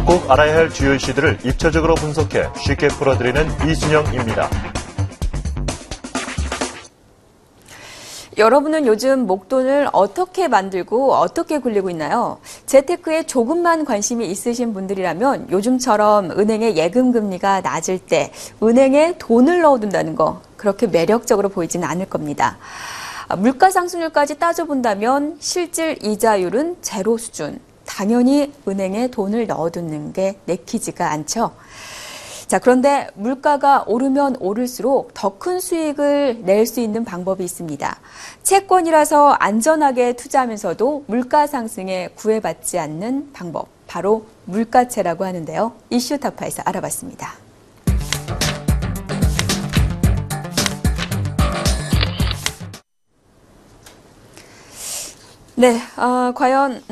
꼭 알아야 할 주요 이슈들을 입체적으로 분석해 쉽게 풀어드리는 이준영입니다. 여러분은 요즘 목돈을 어떻게 만들고 어떻게 굴리고 있나요? 재테크에 조금만 관심이 있으신 분들이라면 요즘처럼 은행의 예금 금리가 낮을 때 은행에 돈을 넣어둔다는 거 그렇게 매력적으로 보이지는 않을 겁니다. 물가 상승률까지 따져본다면 실질 이자율은 제로 수준. 당연히 은행에 돈을 넣어두는 게 내키지가 않죠. 자, 그런데 물가가 오르면 오를수록 더 큰 수익을 낼 수 있는 방법이 있습니다. 채권이라서 안전하게 투자하면서도 물가 상승에 구애받지 않는 방법, 바로 물가채라고 하는데요. 이슈타파에서 알아봤습니다. 네, 과연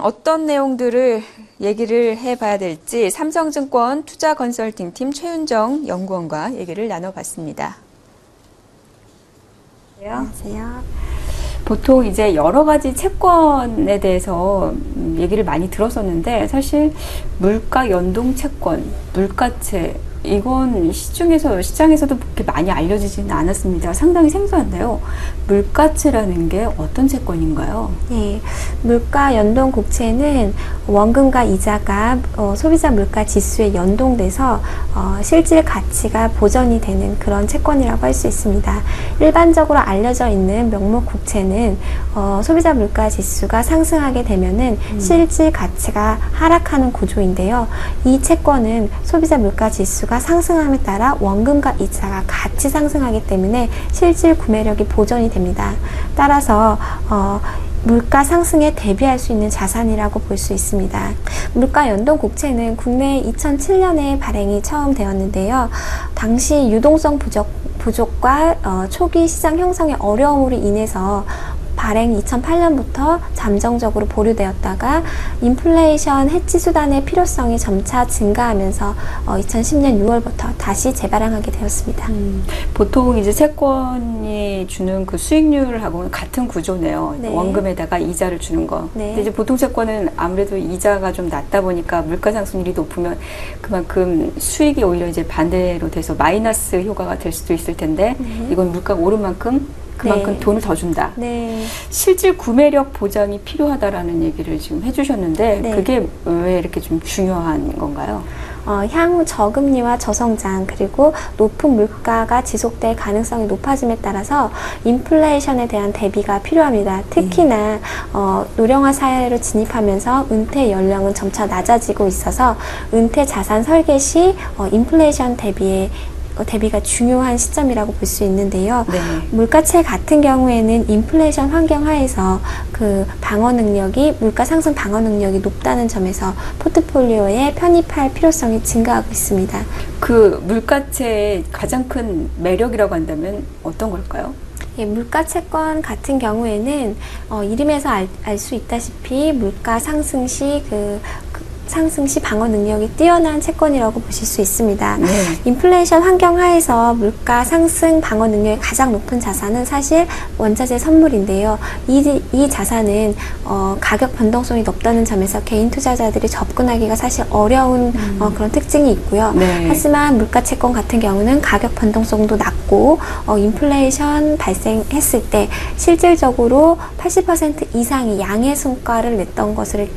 어떤 내용들을 얘기를 해봐야 될지 삼성증권 투자컨설팅팀 최윤정 연구원과 얘기를 나눠봤습니다. 안녕하세요. 보통 이제 여러 가지 채권에 대해서 얘기를 많이 들었었는데 사실 물가 연동 채권, 물가채 이건 시장에서도 그렇게 많이 알려지지는 않았습니다. 상당히 생소한데요. 물가채라는 게 어떤 채권인가요? 네, 물가 연동 국채는 원금과 이자가 소비자 물가 지수에 연동돼서 실질 가치가 보전이 되는 그런 채권이라고 할 수 있습니다. 일반적으로 알려져 있는 명목 국채는 소비자 물가 지수가 상승하게 되면은 실질 가치가 하락하는 구조인데요. 이 채권은 소비자 물가 지수가 상승함에 따라 원금과 이자가 같이 상승하기 때문에 실질 구매력이 보전이 됩니다. 따라서 물가 상승에 대비할 수 있는 자산이라고 볼 수 있습니다. 물가 연동 국채는 국내에 2007년에 발행이 처음 되었는데요. 당시 유동성 부족과 초기 시장 형성의 어려움으로 인해서 발행 2008년부터 잠정적으로 보류되었다가 인플레이션 해지 수단의 필요성이 점차 증가하면서 2010년 6월부터 다시 재발행하게 되었습니다. 보통 이제 채권이 주는 그 수익률하고는 같은 구조네요. 네. 원금에다가 이자를 주는 거. 네. 근데 이제 보통 채권은 아무래도 이자가 좀 낮다 보니까 물가 상승률이 높으면 그만큼 수익이 오히려 이제 반대로 돼서 마이너스 효과가 될 수도 있을 텐데 이건 물가가 오른 만큼 그만큼 네. 돈을 더 준다. 네. 실질 구매력 보장이 필요하다라는 얘기를 지금 해주셨는데 네. 그게 왜 이렇게 좀 중요한 건가요? 향후 저금리와 저성장 그리고 높은 물가가 지속될 가능성이 높아짐에 따라서 인플레이션에 대한 대비가 필요합니다. 특히나 노령화 사회로 진입하면서 은퇴 연령은 점차 낮아지고 있어서 은퇴 자산 설계 시 인플레이션 대비가 중요한 시점이라고 볼 수 있는데요. 네. 물가채 같은 경우에는 인플레이션 환경 하에서 그 방어 능력이 물가 상승 방어 능력이 높다는 점에서 포트폴리오에 편입할 필요성이 증가하고 있습니다. 그 물가채의 가장 큰 매력이라고 한다면 어떤 걸까요? 예, 물가 채권 같은 경우에는 이름에서 알 수 있다시피 물가 상승 시 상승 시 방어 능력이 뛰어난 채권이라고 보실 수 있습니다. 네. 인플레이션 환경 하에서 물가 상승 방어 능력이 가장 높은 자산은 사실 원자재 선물인데요. 이 자산은 가격 변동성이 높다는 점에서 개인 투자자들이 접근하기가 사실 어려운 그런 특징이 있고요. 네. 하지만 물가 채권 같은 경우는 가격 변동성도 낮고 인플레이션 발생했을 때 실질적으로 80% 이상이 양의 성과를 냈던 것을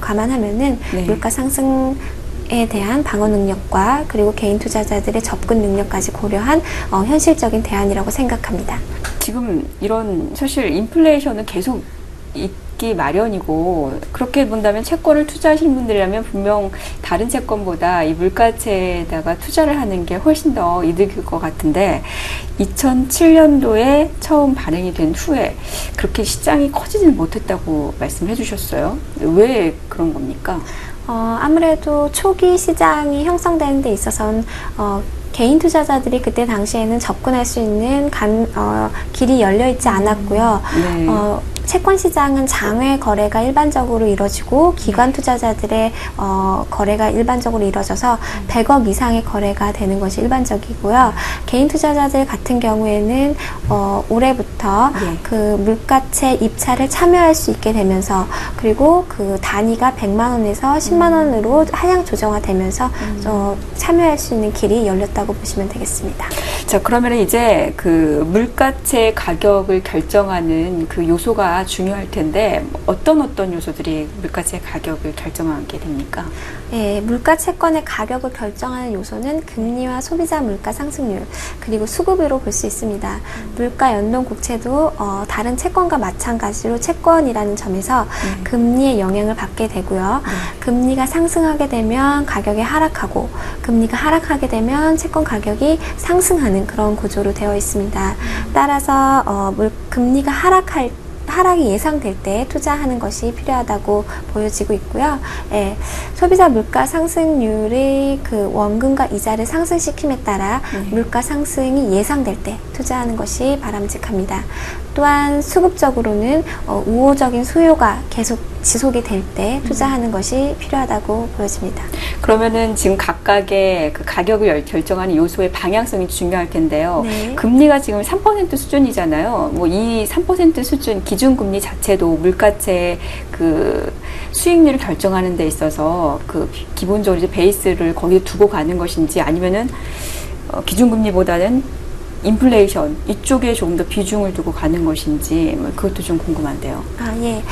감안하면은 네. 물가 상승에 대한 방어 능력과 그리고 개인 투자자들의 접근 능력까지 고려한 현실적인 대안이라고 생각합니다. 지금 이런 사실 인플레이션은 계속 있기 마련이고 그렇게 본다면 채권을 투자하시는 분들이라면 분명 다른 채권보다 이 물가채에다가 투자를 하는 게 훨씬 더 이득일 것 같은데 2007년도에 처음 발행이 된 후에 그렇게 시장이 커지지는 못했다고 말씀해 주셨어요. 왜 그런 겁니까? 아무래도 초기 시장이 형성되는 데 있어서는 개인 투자자들이 그때 당시에는 접근할 수 있는 길이 열려 있지 않았고요. 네. 채권 시장은 장외 거래가 일반적으로 이루어지고 기관 투자자들의 거래가 일반적으로 이루어져서 100억 이상의 거래가 되는 것이 일반적이고요. 개인 투자자들 같은 경우에는 올해부터 그 물가채 입찰을 참여할 수 있게 되면서 그리고 그 단위가 100만 원에서 10만 원으로 하향 조정화되면서 참여할 수 있는 길이 열렸다고 보시면 되겠습니다. 자, 그러면 이제 그 물가채 가격을 결정하는 그 요소가 중요할 텐데 어떤 요소들이 물가채 가격을 결정하게 됩니까? 예, 물가 채권의 가격을 결정하는 요소는 금리와 소비자 물가 상승률 그리고 수급으로 볼 수 있습니다. 물가 연동 국채도 다른 채권과 마찬가지로 채권이라는 점에서 금리의 영향을 받게 되고요. 금리가 상승하게 되면 가격이 하락하고 금리가 하락하게 되면 채권 가격이 상승하는 그런 구조로 되어 있습니다. 따라서 금리가 하락이 예상될 때 투자하는 것이 필요하다고 보여지고 있고요. 예, 소비자 물가 상승률이 그 원금과 이자를 상승시킴에 따라 물가 상승이 예상될 때 투자하는 것이 바람직합니다. 또한 수급적으로는 우호적인 수요가 계속 지속이 될 때 투자하는 것이 필요하다고 보여집니다. 그러면은 지금 각각의 그 가격을 결정하는 요소의 방향성이 중요할 텐데요. 네. 금리가 지금 3% 수준이잖아요. 뭐 이 3% 수준 기준금리 자체도 물가채 그 수익률을 결정하는 데 있어서 그 기본적으로 이제 베이스를 거기에 두고 가는 것인지 아니면은 기준금리보다는 인플레이션 이쪽에 조금 더 비중을 두고 가는 것인지 뭐 그것도 좀 궁금한데요. 예.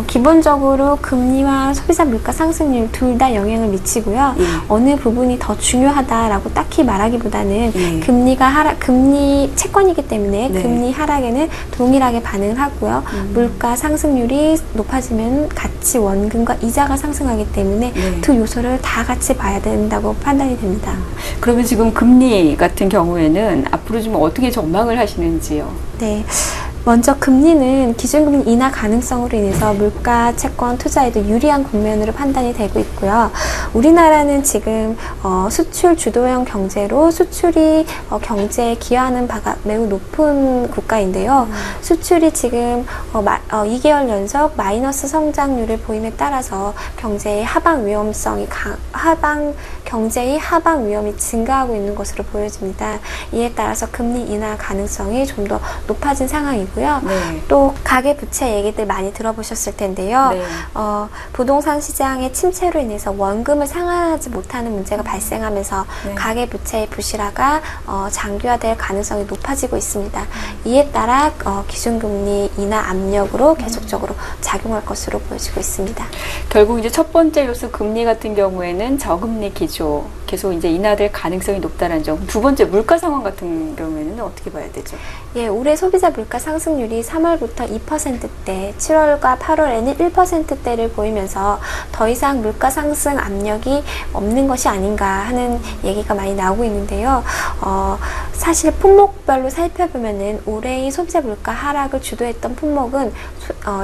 기본적으로 금리와 소비자 물가 상승률 둘 다 영향을 미치고요. 어느 부분이 더 중요하다라고 딱히 말하기보다는 금리 채권이기 때문에 금리 하락에는 동일하게 반응을 하고요. 물가 상승률이 높아지면 같이 원금과 이자가 상승하기 때문에 두 요소를 다 같이 봐야 된다고 판단이 됩니다. 그러면 지금 금리 같은 경우에는 앞으로 좀 어떻게 전망을 하시는지요? 네. 먼저 금리는 기준금리 인하 가능성으로 인해서 물가 채권 투자에도 유리한 국면으로 판단이 되고 있고요. 우리나라는 지금 수출 주도형 경제로 수출이 경제에 기여하는 바가 매우 높은 국가인데요. 수출이 지금 2개월 연속 마이너스 성장률을 보임에 따라서 경제의 하방 위험이 증가하고 있는 것으로 보여집니다. 이에 따라서 금리 인하 가능성이 좀 더 높아진 상황이고요. 또 가계부채 얘기들 많이 들어보셨을 텐데요. 부동산 시장의 침체로 인해서 원금을 상환하지 못하는 문제가 발생하면서 가계부채의 부실화가 장기화될 가능성이 높아지고 있습니다. 이에 따라 기준금리 인하 압력으로 계속적으로 작용할 것으로 보여지고 있습니다. 결국 이제 첫 번째 요소 금리 같은 경우에는 저금리 기조 계속 이제 인하될 가능성이 높다는 점. 두 번째 물가 상황 같은 경우에는 어떻게 봐야 되죠? 예, 올해 소비자 물가 상승률이 3월부터 2%대, 7월과 8월에는 1%대를 보이면서 더 이상 물가 상승 압력이 없는 것이 아닌가 하는 얘기가 많이 나오고 있는데요. 사실 품목별로 살펴보면은 올해의 소비자 물가 하락을 주도했던 품목은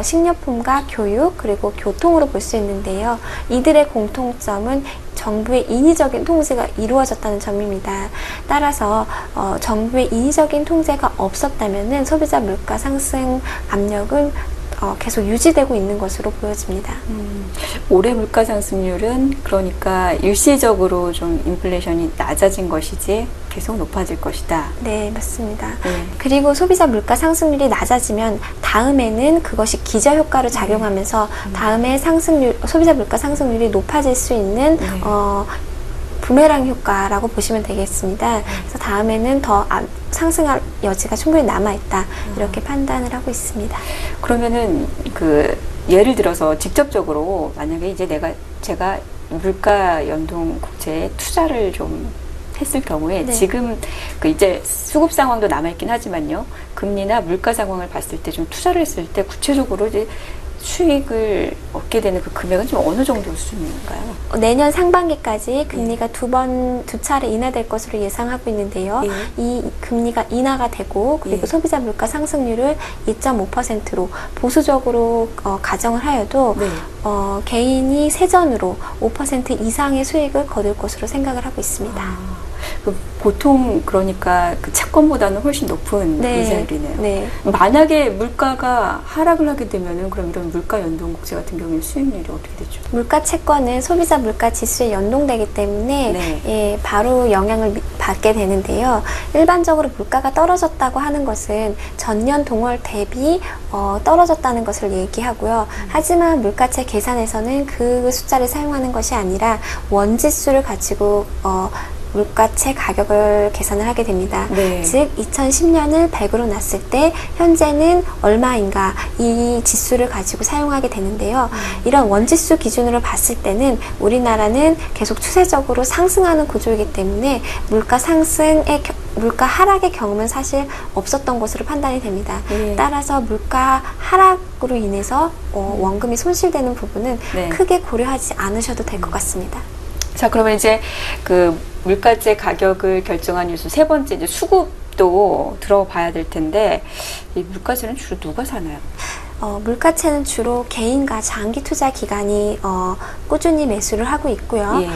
식료품과 교육 그리고 교통으로 볼 수 있는데요. 이들의 공통점은 정부의 인위적인 통제가 이루어졌다는 점입니다. 따라서 정부의 인위적인 통제가 없었다면은 소비자 물가 상승 압력은 계속 유지되고 있는 것으로 보여집니다. 올해 물가 상승률은 그러니까 일시적으로 좀 인플레이션이 낮아진 것이지 계속 높아질 것이다. 네, 맞습니다. 그리고 소비자 물가 상승률이 낮아지면 다음에는 그것이 기저효과로 작용하면서 다음에 소비자 물가 상승률이 높아질 수 있는 부메랑 효과라고 보시면 되겠습니다. 그래서 다음에는 더 상승할 여지가 충분히 남아있다 이렇게 판단을 하고 있습니다. 그러면은 그 예를 들어서 직접적으로 만약에 이제 제가 물가 연동 국채에 투자를 좀 했을 경우에 지금 그 이제 수급 상황도 남아있긴 하지만요. 금리나 물가 상황을 봤을 때 좀 투자를 했을 때 구체적으로 이제 수익을 얻게 되는 그 금액은 좀 어느 정도 수준인가요? 내년 상반기까지 금리가 두 차례 인하될 것으로 예상하고 있는데요. 이 금리가 인하가 되고 그리고 소비자 물가 상승률을 2.5%로 보수적으로 가정을 하여도 개인이 세전으로 5% 이상의 수익을 거둘 것으로 생각을 하고 있습니다. 보통 그러니까 그 채권보다는 훨씬 높은 네. 이자율이네요. 네. 만약에 물가가 하락을 하게 되면은 그럼 이런 물가 연동 국채 같은 경우에 수익률이 어떻게 되죠? 물가 채권은 소비자 물가 지수에 연동되기 때문에 네. 예, 바로 영향을 받게 되는데요. 일반적으로 물가가 떨어졌다고 하는 것은 전년 동월 대비 떨어졌다는 것을 얘기하고요. 하지만 물가채 계산에서는 그 숫자를 사용하는 것이 아니라 원지수를 가지고 물가채 가격을 계산을 하게 됩니다. 네. 즉 2010년을 100으로 놨을 때 현재는 얼마인가 이 지수를 가지고 사용하게 되는데요. 이런 원지수 기준으로 봤을 때는 우리나라는 계속 추세적으로 상승하는 구조이기 때문에 물가 하락의 경험은 사실 없었던 것으로 판단이 됩니다. 네. 따라서 물가 하락으로 인해서 원금이 손실되는 부분은 네. 크게 고려하지 않으셔도 될 것 같습니다. 자, 그러면 이제 그 물가채 가격을 결정한 요소 세 번째 이제 수급도 들어봐야 될 텐데 이 물가채는 주로 누가 사나요? 물가채는 주로 개인과 장기 투자 기관이 꾸준히 매수를 하고 있고요. 예.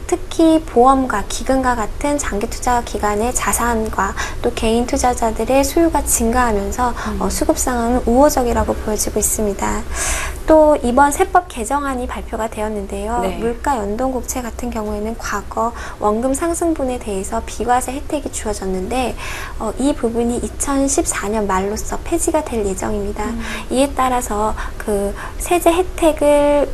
특히 보험과 기금과 같은 장기 투자 기관의 자산과 또 개인 투자자들의 수요가 증가하면서 수급 상황은 우호적이라고 보여지고 있습니다. 또 이번 세법 개정안이 발표가 되었는데요. 네. 물가 연동 국채 같은 경우에는 과거 원금 상승분에 대해서 비과세 혜택이 주어졌는데 이 부분이 2014년 말로써 폐지가 될 예정입니다. 이에 따라서 그 세제 혜택을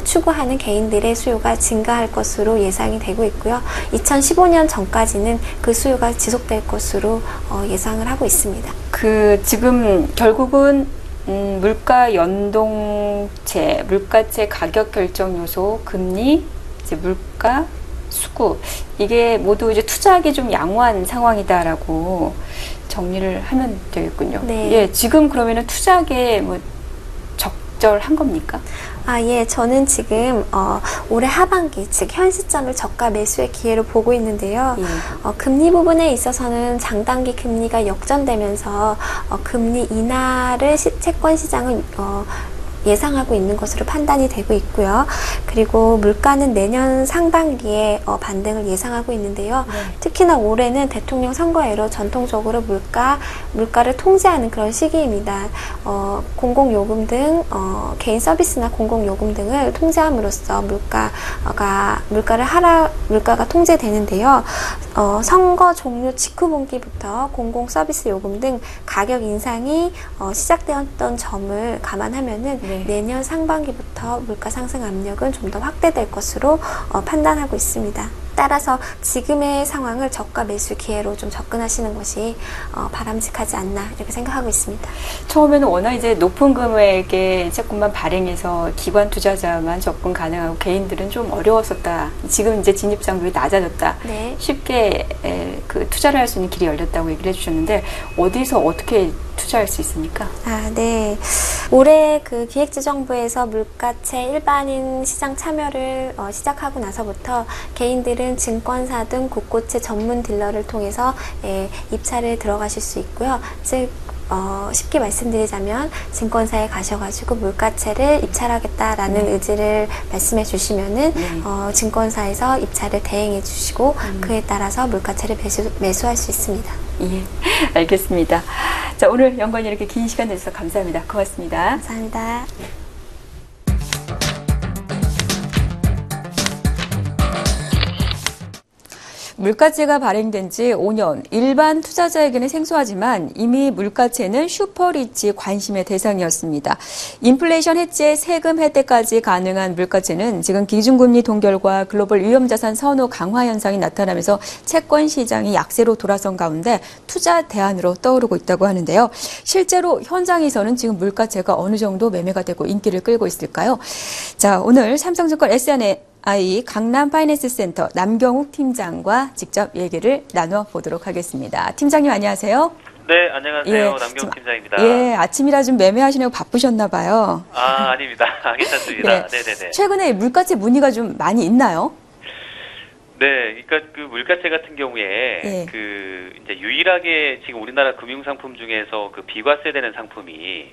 추구하는 개인들의 수요가 증가할 것으로 예상이 되고 있고요. 2015년 전까지는 그 수요가 지속될 것으로 예상을 하고 있습니다. 그 지금 결국은 물가 연동채, 물가채 가격 결정 요소, 금리, 이제 물가, 수급 이게 모두 이제 투자하기 좀 양호한 상황이다라고 정리를 하면 되겠군요. 네. 예, 지금 그러면은 투자하기에 뭐 적절한 겁니까? 예, 저는 지금 올해 하반기, 즉 현 시점을 저가 매수의 기회로 보고 있는데요. 예. 금리 부분에 있어서는 장단기 금리가 역전되면서 금리 인하를 채권 시장은 예상하고 있는 것으로 판단이 되고 있고요. 그리고 물가는 내년 상반기에 반등을 예상하고 있는데요. 네. 특히나 올해는 대통령 선거해로 전통적으로 물가를 통제하는 그런 시기입니다. 공공요금 등 개인 서비스나 공공요금 등을 통제함으로써 물가가 통제되는데요. 선거 종료 직후분기부터 공공서비스 요금 등 가격 인상이 시작되었던 점을 감안하면은 네. 내년 상반기부터 물가 상승 압력은 좀 더 확대될 것으로 판단하고 있습니다. 따라서 지금의 상황을 저가 매수 기회로 좀 접근하시는 것이 바람직하지 않나 이렇게 생각하고 있습니다. 처음에는 워낙 이제 높은 금액의 채권만 발행해서 기관 투자자만 접근 가능하고 개인들은 좀 어려웠었다. 지금 이제 진입 장벽이 낮아졌다. 네. 쉽게 그 투자를 할 수 있는 길이 열렸다고 얘기를 해주셨는데 어디서 어떻게 투자할 수 있습니까? 네. 올해 그 기획재정부에서 물가채 일반인 시장 참여를 시작하고 나서부터 개인들은 증권사 등 국고채 전문 딜러를 통해서 입찰에 들어가실 수 있고요. 즉 쉽게 말씀드리자면 증권사에 가셔가지고 물가채를 입찰하겠다라는 의지를 말씀해 주시면은 증권사에서 입찰을 대행해 주시고 그에 따라서 물가채를 매수할 수 있습니다. 예, 알겠습니다. 자, 오늘 연관이 이렇게 긴 시간 내주셔서 감사합니다. 고맙습니다. 감사합니다. 물가채가 발행된 지 5년, 일반 투자자에게는 생소하지만 이미 물가채는 슈퍼리치 관심의 대상이었습니다. 인플레이션 해지에 세금 혜택까지 가능한 물가채는 지금 기준금리 동결과 글로벌 위험자산 선호 강화 현상이 나타나면서 채권 시장이 약세로 돌아선 가운데 투자 대안으로 떠오르고 있다고 하는데요. 실제로 현장에서는 지금 물가채가 어느 정도 매매가 되고 인기를 끌고 있을까요? 자, 오늘 삼성증권 S&I 강남 파이낸스 센터 남경욱 팀장과 직접 얘기를 나눠보도록 하겠습니다. 팀장님 안녕하세요. 네, 안녕하세요. 예, 남경욱 팀장입니다. 예, 아침이라 좀 매매하시느라고 바쁘셨나 봐요. 아닙니다. 괜찮습니다. 예. 네네네. 최근에 물가채 문의가 좀 많이 있나요? 네, 그러니까 그 물가채 같은 경우에 예. 그 이제 유일하게 지금 우리나라 금융 상품 중에서 그 비과세되는 상품이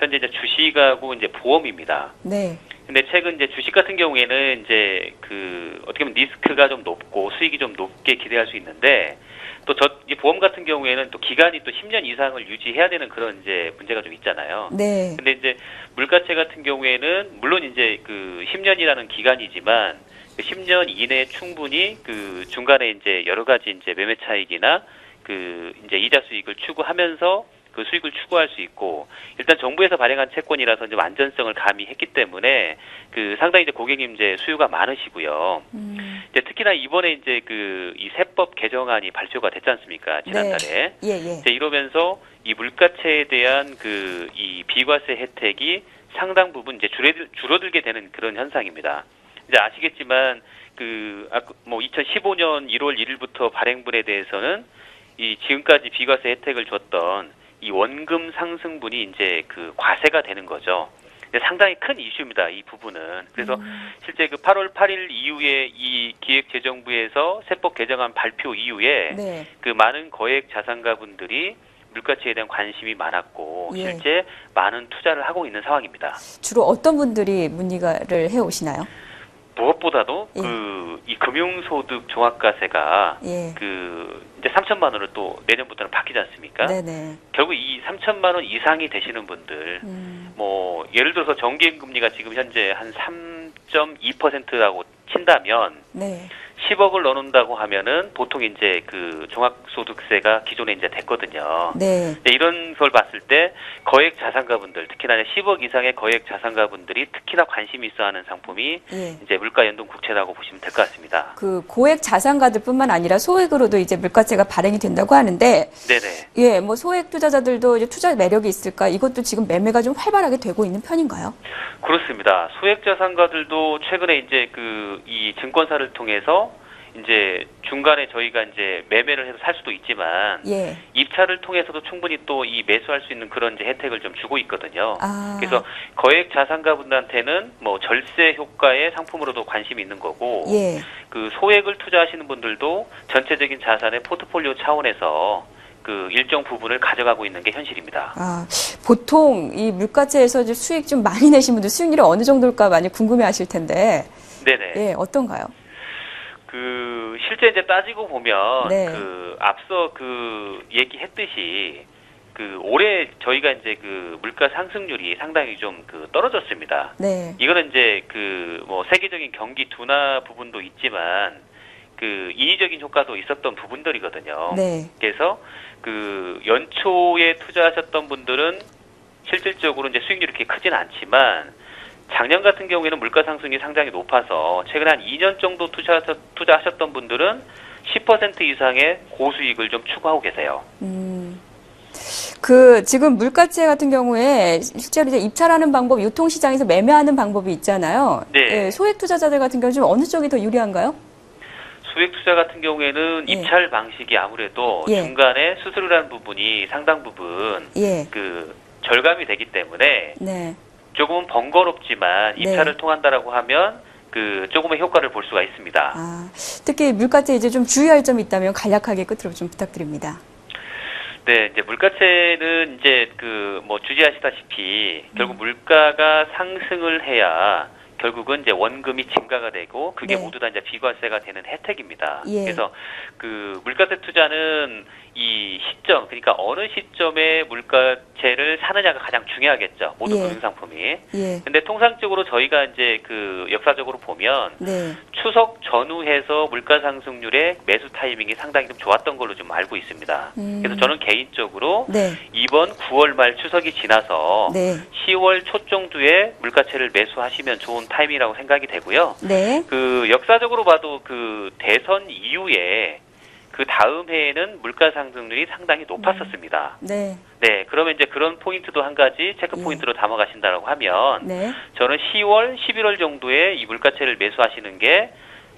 현재 이제 주식하고 이제 보험입니다. 네. 근데 최근 이제 주식 같은 경우에는 이제 그 어떻게 보면 리스크가 좀 높고 수익이 좀 높게 기대할 수 있는데 또 이 보험 같은 경우에는 또 기간이 또 10년 이상을 유지해야 되는 그런 이제 문제가 좀 있잖아요. 네. 근데 이제 물가채 같은 경우에는 물론 이제 그 10년이라는 기간이지만 그 10년 이내에 충분히 그 중간에 이제 여러 가지 이제 매매 차익이나 그 이제 이자 수익을 추구하면서 그 수익을 추구할 수 있고 일단 정부에서 발행한 채권이라서 이제 완전성을 가미했기 때문에 그 상당히 이제 고객님 이제 수요가 많으시고요. 이제 특히나 이번에 이제 그 이 세법 개정안이 발표가 됐지 않습니까? 지난달에. 예, 예. 이제 이러면서 이 물가채에 대한 그 이 비과세 혜택이 상당 부분 이제 줄어들게 되는 그런 현상입니다. 이제 아시겠지만 그 뭐 2015년 1월 1일부터 발행분에 대해서는 이 지금까지 비과세 혜택을 줬던 이 원금 상승분이 이제 그 과세가 되는 거죠. 상당히 큰 이슈입니다. 이 부분은. 그래서 실제 그 8월 8일 이후에 이 기획재정부에서 세법 개정안 발표 이후에 네. 그 많은 거액 자산가분들이 물가치에 대한 관심이 많았고 예. 실제 많은 투자를 하고 있는 상황입니다. 주로 어떤 분들이 문의를 해 오시나요? 무엇보다도 예. 그 이 금융소득 종합과세가 예. 그 이제 3천만 원을 또 내년부터는 바뀌지 않습니까? 네네. 결국 이 3천만 원 이상이 되시는 분들, 뭐 예를 들어서 정기예금 금리가 지금 현재 한 3.2%라고 친다면 네. 10억을 넣는다고 하면은 보통 이제 그 종합소득세가 기존에 이제 됐거든요. 네. 이런 걸 봤을 때 거액 자산가분들, 특히나 10억 이상의 거액 자산가분들이 특히나 관심이 있어하는 상품이 예. 이제 물가연동 국채라고 보시면 될 것 같습니다. 그 고액 자산가들뿐만 아니라 소액으로도 이제 물가채가 발행이 된다고 하는데, 네네. 예, 뭐 소액 투자자들도 이제 투자 매력이 있을까? 이것도 지금 매매가 좀 활발하게 되고 있는 편인가요? 그렇습니다. 소액 자산가들도 최근에 이제 그 이 증권사를 통해서 이제 중간에 저희가 이제 매매를 해서 살 수도 있지만 예. 입찰을 통해서도 충분히 또 이 매수할 수 있는 그런 이제 혜택을 좀 주고 있거든요. 아. 그래서 거액 자산가분들한테는 뭐 절세 효과의 상품으로도 관심이 있는 거고 예. 그 소액을 투자하시는 분들도 전체적인 자산의 포트폴리오 차원에서 그 일정 부분을 가져가고 있는 게 현실입니다. 아, 보통 이 물가채에서 이제 수익 좀 많이 내신 분들 수익률이 어느 정도일까 많이 궁금해 하실 텐데, 네네. 예, 어떤가요? 그 실제 이제 따지고 보면 네. 그 앞서 그 얘기했듯이 그 올해 저희가 이제 그 물가 상승률이 상당히 좀 그 떨어졌습니다. 네. 이거는 이제 그 뭐 세계적인 경기 둔화 부분도 있지만 그 인위적인 효과도 있었던 부분들이거든요. 네. 그래서 그 연초에 투자하셨던 분들은 실질적으로 이제 수익률이 그렇게 크진 않지만 작년 같은 경우에는 물가 상승이 상당히 높아서 최근에 한 2년 정도 투자하셨던 분들은 10% 이상의 고수익을 좀 추구하고 계세요. 그 지금 물가채 같은 경우에 실제로 이제 입찰하는 방법, 유통시장에서 매매하는 방법이 있잖아요. 네. 예, 소액 투자자들 같은 경우는 좀 어느 쪽이 더 유리한가요? 소액 투자 같은 경우에는 예. 입찰 방식이 아무래도 예. 중간에 수수료라는 부분이 상당 부분 예. 그 절감이 되기 때문에 네. 조금은 번거롭지만 네. 입찰을 통한다라고 하면 그 조금의 효과를 볼 수가 있습니다. 아, 특히 물가채 이제 좀 주의할 점이 있다면 간략하게 끝으로 좀 부탁드립니다. 네, 이제 물가채는 이제 그 뭐 주지하시다시피 결국 물가가 상승을 해야 결국은 이제 원금이 증가가 되고 그게 네. 모두 다 이제 비과세가 되는 혜택입니다. 예. 그래서 그 물가세 투자는 이 시점, 그러니까 어느 시점에 물가채를 사느냐가 가장 중요하겠죠. 모든 예. 금융상품이. 예. 근데 통상적으로 저희가 이제 그 역사적으로 보면 네. 추석 전후해서 물가 상승률의 매수 타이밍이 상당히 좀 좋았던 걸로 좀 알고 있습니다. 그래서 저는 개인적으로 네. 이번 9월 말 추석이 지나서 네. 10월 초 정도에 물가채를 매수하시면 좋은 타이밍이라고 생각이 되고요. 네. 그 역사적으로 봐도 그 대선 이후에 그 다음 해에는 물가 상승률이 상당히 높았었습니다. 네. 네, 그러면 이제 그런 포인트도 한 가지 체크 예. 포인트로 담아가신다고 하면 네. 저는 10월, 11월 정도에 이 물가채를 매수하시는 게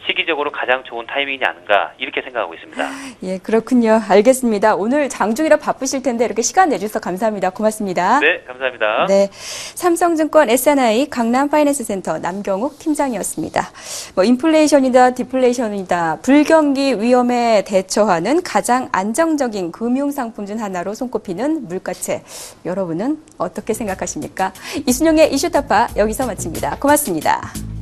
시기적으로 가장 좋은 타이밍이지 않은가 이렇게 생각하고 있습니다. 예, 그렇군요. 알겠습니다. 오늘 장중이라 바쁘실 텐데 이렇게 시간 내주셔서 감사합니다. 고맙습니다. 네, 감사합니다. 네, 삼성증권 S&I 강남파이낸스센터 남경욱 팀장이었습니다. 인플레이션이다, 디플레이션이다, 불경기 위험에 대처하는 가장 안정적인 금융상품 중 하나로 손꼽히는 물가채. 여러분은 어떻게 생각하십니까? 이순영의 이슈타파 여기서 마칩니다. 고맙습니다.